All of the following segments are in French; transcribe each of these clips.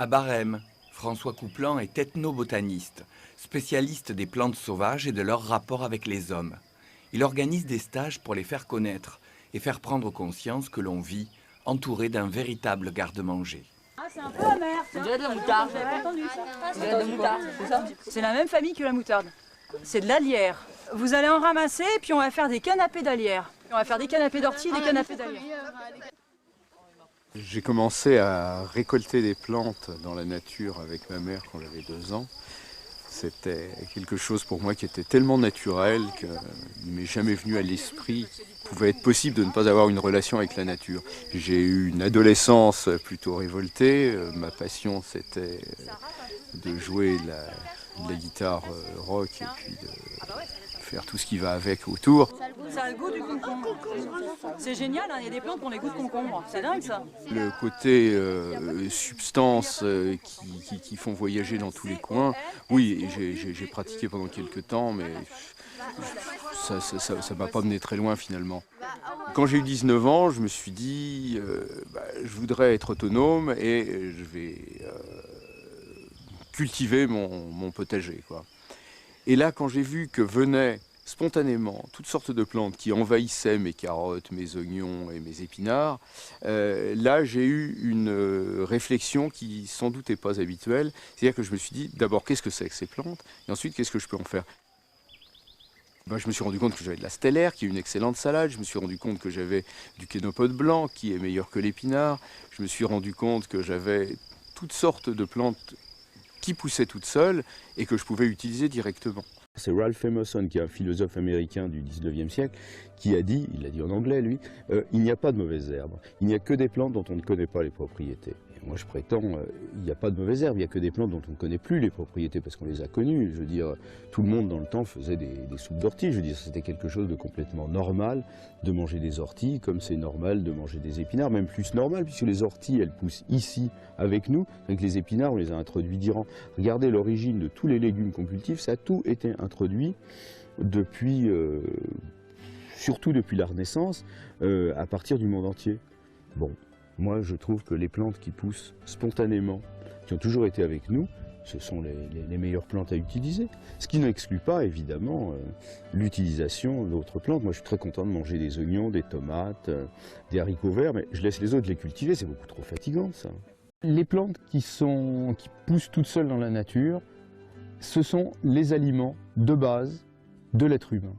À Barème, François Couplan est ethnobotaniste, spécialiste des plantes sauvages et de leur rapport avec les hommes. Il organise des stages pour les faire connaître et faire prendre conscience que l'on vit entouré d'un véritable garde-manger. Ah, c'est un peu amer. On dirait de la moutarde. J'avais pas entendu ça. On dirait de la moutarde, c'est ça? C'est la même famille que la moutarde. C'est de la lierre. Vous allez en ramasser et puis on va faire des canapés d'alière. On va faire des canapés d'ortie et des canapés d'alière. J'ai commencé à récolter des plantes dans la nature avec ma mère quand j'avais 2 ans. C'était quelque chose pour moi qui était tellement naturel qu'il ne m'est jamais venu à l'esprit qu'il pouvait être possible de ne pas avoir une relation avec la nature. J'ai eu une adolescence plutôt révoltée. Ma passion, c'était de jouer de la guitare rock et puis de faire tout ce qui va avec autour. Ça a le goût du concombre. C'est génial, hein, il y a des plantes qui ont les goûts de concombre. C'est dingue ça. Le côté substances qui font voyager dans tous les coins, oui, j'ai pratiqué pendant quelques temps, mais ça ne m'a pas mené très loin finalement. Quand j'ai eu 19 ans, je me suis dit, je voudrais être autonome et je vais cultiver mon potager, quoi. Et là, quand j'ai vu que venaient spontanément toutes sortes de plantes qui envahissaient mes carottes, mes oignons et mes épinards, là j'ai eu une réflexion qui sans doute n'est pas habituelle. C'est-à-dire que je me suis dit, d'abord, qu'est-ce que c'est que ces plantes? Et ensuite, qu'est-ce que je peux en faire? Je me suis rendu compte que j'avais de la stellaire, qui est une excellente salade. Je me suis rendu compte que j'avais du kénopote blanc, qui est meilleur que l'épinard. Je me suis rendu compte que j'avais toutes sortes de plantes qui poussaient toutes seules et que je pouvais utiliser directement. C'est Ralph Emerson, qui est un philosophe américain du 19e siècle, qui a dit, il l'a dit en anglais lui, il n'y a pas de mauvaises herbes, il n'y a que des plantes dont on ne connaît pas les propriétés. Et moi je prétends, il n'y a pas de mauvaises herbes, il n'y a que des plantes dont on ne connaît plus les propriétés parce qu'on les a connues. Je veux dire, tout le monde dans le temps faisait des soupes d'orties, je veux dire, c'était quelque chose de complètement normal de manger des orties, comme c'est normal de manger des épinards, même plus normal, puisque les orties, elles poussent ici avec nous, avec les épinards, on les a introduits d'Iran. Regardez l'origine de tous les légumes qu'on cultive, ça a tout été introduit depuis, surtout depuis la Renaissance, à partir du monde entier. Bon, moi je trouve que les plantes qui poussent spontanément, qui ont toujours été avec nous, ce sont les meilleures plantes à utiliser. Ce qui n'exclut pas, évidemment, l'utilisation d'autres plantes. Moi, je suis très content de manger des oignons, des tomates, des haricots verts, mais je laisse les autres les cultiver, c'est beaucoup trop fatigant, ça. Les plantes qui poussent toutes seules dans la nature, ce sont les aliments de base de l'être humain.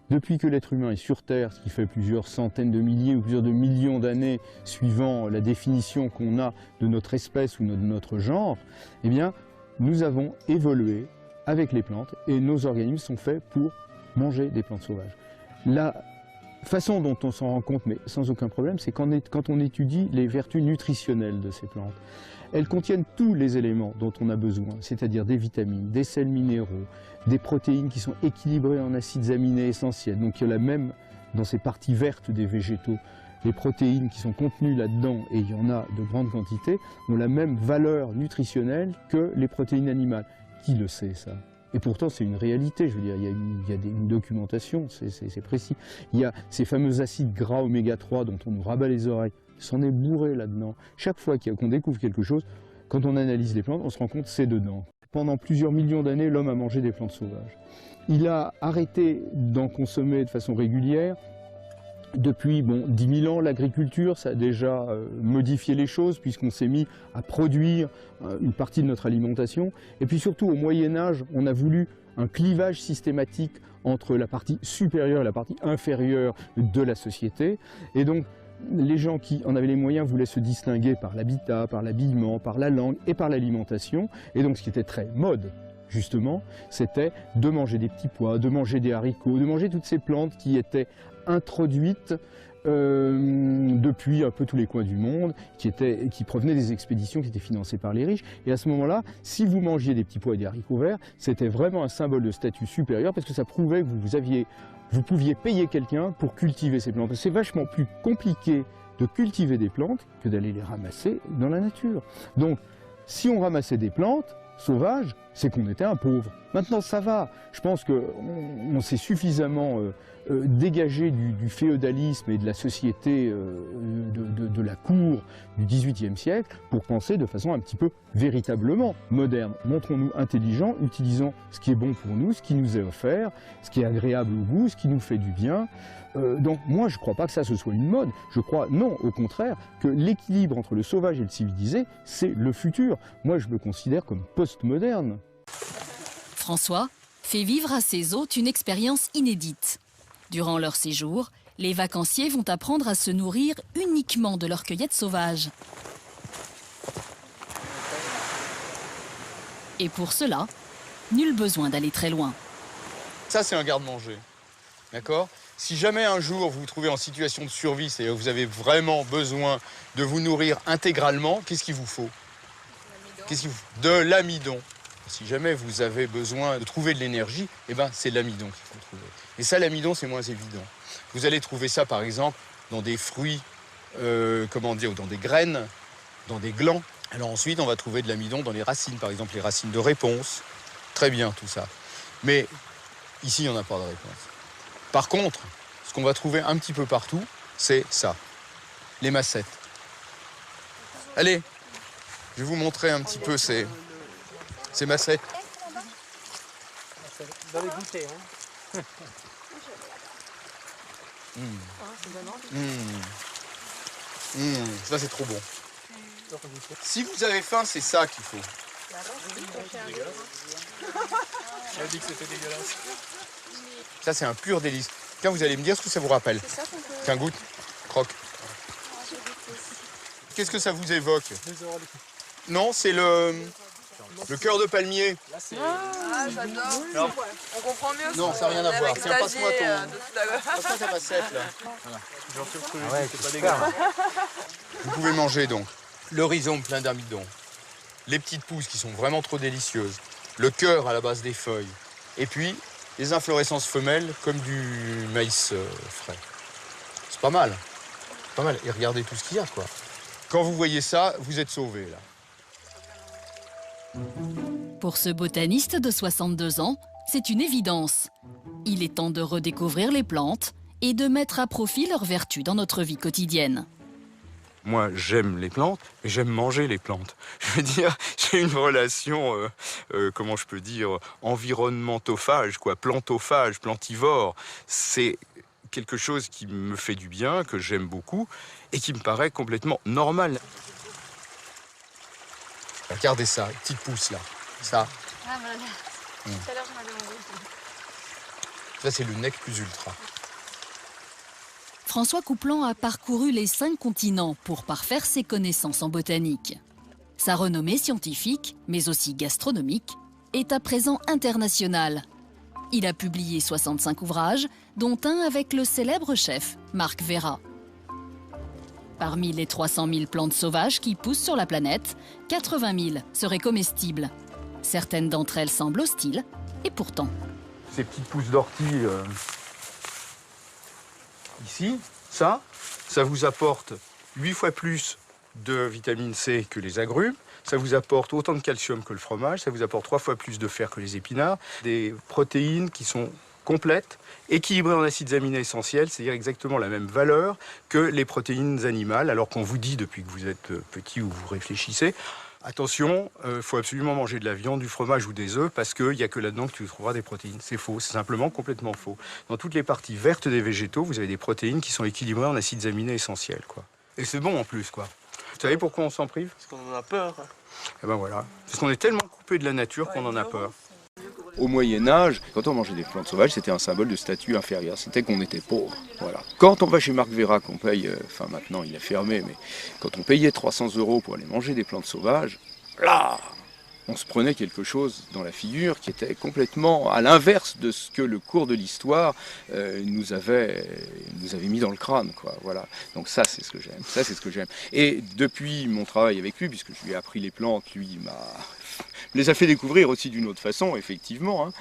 Depuis que l'être humain est sur Terre, ce qui fait plusieurs centaines de milliers ou plusieurs de millions d'années, suivant la définition qu'on a de notre espèce ou de notre genre, eh bien, nous avons évolué avec les plantes et nos organismes sont faits pour manger des plantes sauvages. La façon dont on s'en rend compte, mais sans aucun problème, c'est quand on étudie les vertus nutritionnelles de ces plantes. Elles contiennent tous les éléments dont on a besoin, c'est-à-dire des vitamines, des sels minéraux, des protéines qui sont équilibrées en acides aminés essentiels. Donc il y a la même dans ces parties vertes des végétaux. Les protéines qui sont contenues là-dedans, et il y en a de grandes quantités, ont la même valeur nutritionnelle que les protéines animales. Qui le sait, ça? Et pourtant, c'est une réalité, je veux dire, il y a une documentation, c'est précis. Il y a ces fameux acides gras oméga 3 dont on nous rabat les oreilles. C'en est bourré là-dedans. Chaque fois qu'on découvre quelque chose, quand on analyse les plantes, on se rend compte que c'est dedans. Pendant plusieurs millions d'années, l'homme a mangé des plantes sauvages. Il a arrêté d'en consommer de façon régulière. Depuis 10 000 ans, l'agriculture, ça a déjà modifié les choses puisqu'on s'est mis à produire une partie de notre alimentation. Et puis surtout, au Moyen-Âge, on a voulu un clivage systématique entre la partie supérieure et la partie inférieure de la société. Et donc, les gens qui en avaient les moyens voulaient se distinguer par l'habitat, par l'habillement, par la langue et par l'alimentation. Et donc, ce qui était très mode, justement, c'était de manger des petits pois, de manger des haricots, de manger toutes ces plantes qui étaient introduites depuis un peu tous les coins du monde, qui provenaient des expéditions qui étaient financées par les riches. Et à ce moment-là, si vous mangiez des petits pois et des haricots verts, c'était vraiment un symbole de statut supérieur parce que ça prouvait que vous pouviez payer quelqu'un pour cultiver ces plantes. C'est vachement plus compliqué de cultiver des plantes que d'aller les ramasser dans la nature. Donc, si on ramassait des plantes sauvages, c'est qu'on était un pauvre. Maintenant, ça va. Je pense qu'on s'est suffisamment dégager du féodalisme et de la société de la cour du XVIIIe siècle pour penser de façon un petit peu véritablement moderne. Montrons-nous intelligents, utilisons ce qui est bon pour nous, ce qui nous est offert, ce qui est agréable au goût, ce qui nous fait du bien. Donc moi je ne crois pas que ça ce soit une mode, je crois non au contraire que l'équilibre entre le sauvage et le civilisé c'est le futur. Moi je me considère comme post-moderne. François fait vivre à ses hôtes une expérience inédite. Durant leur séjour, les vacanciers vont apprendre à se nourrir uniquement de leur cueillette sauvage. Et pour cela, nul besoin d'aller très loin. Ça c'est un garde-manger, d'accord ? Si jamais un jour vous vous trouvez en situation de survie, c'est-à-dire que vous avez vraiment besoin de vous nourrir intégralement, qu'est-ce qu'il vous faut ? De l'amidon. Si jamais vous avez besoin de trouver de l'énergie, eh ben, c'est l'amidon qu'il faut trouver. Et ça, l'amidon, c'est moins évident. Vous allez trouver ça, par exemple, dans des fruits, ou dans des graines, dans des glands. Alors ensuite, on va trouver de l'amidon dans les racines, par exemple, les racines de réponse. Très bien, tout ça. Mais ici, il n'y en a pas de réponse. Par contre, ce qu'on va trouver un petit peu partout, c'est ça, les massettes. Allez, je vais vous montrer un petit peu ces massettes. Dans les goûter, hein. Ça c'est trop bon. Si vous avez faim, c'est ça qu'il faut. J'ai dit que c'était dégueulasse. Ça c'est un pur délice. Tiens, vous allez me dire ce que ça vous rappelle. Tiens, goûte, croque. Qu'est-ce que ça vous évoque? Non, c'est le cœur de palmier. Ah, j'adore. On comprend mieux. Non, ça n'a rien à voir. Tiens, passe-moi passe-moi ta bassette, là. J'en suis recru, c'est pas dégueulasse. Vous pouvez manger donc le rhizome plein d'amidon, les petites pousses qui sont vraiment trop délicieuses, le cœur à la base des feuilles, et puis les inflorescences femelles comme du maïs frais. C'est pas mal. Pas mal. Et regardez tout ce qu'il y a, quoi. Quand vous voyez ça, vous êtes sauvés, là. Pour ce botaniste de 62 ans, c'est une évidence. Il est temps de redécouvrir les plantes et de mettre à profit leurs vertus dans notre vie quotidienne. Moi, j'aime les plantes, mais j'aime manger les plantes. Je veux dire, j'ai une relation, comment je peux dire, environnementophage, quoi, plantophage, plantivore. C'est quelque chose qui me fait du bien, que j'aime beaucoup, et qui me paraît complètement normal. Regardez ça, les petites pousses là. Ça. Ah, voilà. Tout à l'heure, j'en avais envie. Ça, c'est le nec plus ultra. François Couplan a parcouru les 5 continents pour parfaire ses connaissances en botanique. Sa renommée scientifique, mais aussi gastronomique, est à présent internationale. Il a publié 65 ouvrages, dont un avec le célèbre chef Marc Vera. Parmi les 300 000 plantes sauvages qui poussent sur la planète, 80 000 seraient comestibles. Certaines d'entre elles semblent hostiles, et pourtant. Ces petites pousses d'ortie, ici, ça vous apporte 8 fois plus de vitamine C que les agrumes, ça vous apporte autant de calcium que le fromage, ça vous apporte 3 fois plus de fer que les épinards, des protéines qui sont complètes, équilibrées en acides aminés essentiels, c'est-à-dire exactement la même valeur que les protéines animales, alors qu'on vous dit depuis que vous êtes petit ou vous réfléchissez, attention, il faut absolument manger de la viande, du fromage ou des œufs, parce qu'il n'y a que là-dedans que tu trouveras des protéines. C'est faux, c'est simplement complètement faux. Dans toutes les parties vertes des végétaux, vous avez des protéines qui sont équilibrées en acides aminés essentiels, quoi. Et c'est bon en plus, quoi. Vous savez pourquoi on s'en prive? Parce qu'on en a peur. Eh ben voilà, parce qu'on est tellement coupé de la nature qu'on en a peur. Au Moyen-Âge, quand on mangeait des plantes sauvages, c'était un symbole de statut inférieur, c'était qu'on était pauvre. Voilà. Quand on va chez Marc Vera, qu'on paye, enfin maintenant il a fermé, mais quand on payait 300 € pour aller manger des plantes sauvages, là, on se prenait quelque chose dans la figure qui était complètement à l'inverse de ce que le cours de l'histoire nous avait mis dans le crâne, quoi. Voilà. Donc ça, c'est ce que j'aime. Ça, c'est ce que j'aime. Et depuis mon travail avec lui, puisque je lui ai appris les plantes, lui les a fait découvrir aussi d'une autre façon, effectivement. Hein.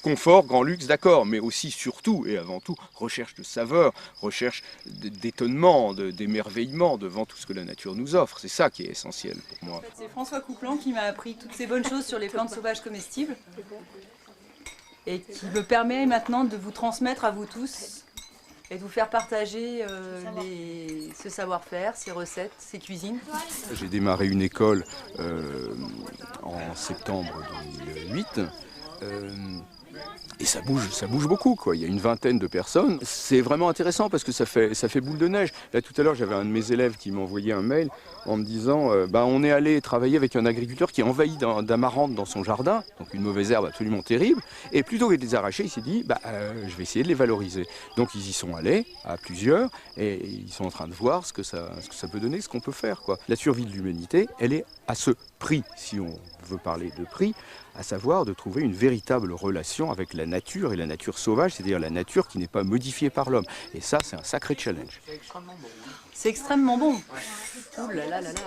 Confort, grand luxe, d'accord, mais aussi, surtout et avant tout, recherche de saveur, recherche d'étonnement, d'émerveillement devant tout ce que la nature nous offre. C'est ça qui est essentiel pour moi. En fait, c'est François Couplan qui m'a appris toutes ces bonnes choses sur les plantes sauvages comestibles. et qui me permet maintenant de vous transmettre à vous tous et de vous faire partager ce savoir-faire, ces recettes, ces cuisines. J'ai démarré une école en septembre 2008. Et ça bouge beaucoup, quoi. Il y a une vingtaine de personnes. C'est vraiment intéressant parce que ça fait boule de neige. Là, tout à l'heure, j'avais un de mes élèves qui m'a envoyé un mail en me disant on est allé travailler avec un agriculteur qui a envahi d'amarante dans son jardin, donc une mauvaise herbe absolument terrible. Et plutôt que de les arracher, il s'est dit je vais essayer de les valoriser. Donc ils y sont allés à plusieurs et ils sont en train de voir ce que ça peut donner, ce qu'on peut faire, quoi. La survie de l'humanité, elle est à ce prix, si on veut parler de prix, à savoir de trouver une véritable relation avec la nature et la nature sauvage, c'est-à-dire la nature qui n'est pas modifiée par l'homme. Et ça, c'est un sacré challenge. C'est extrêmement bon. Ouh là là là là.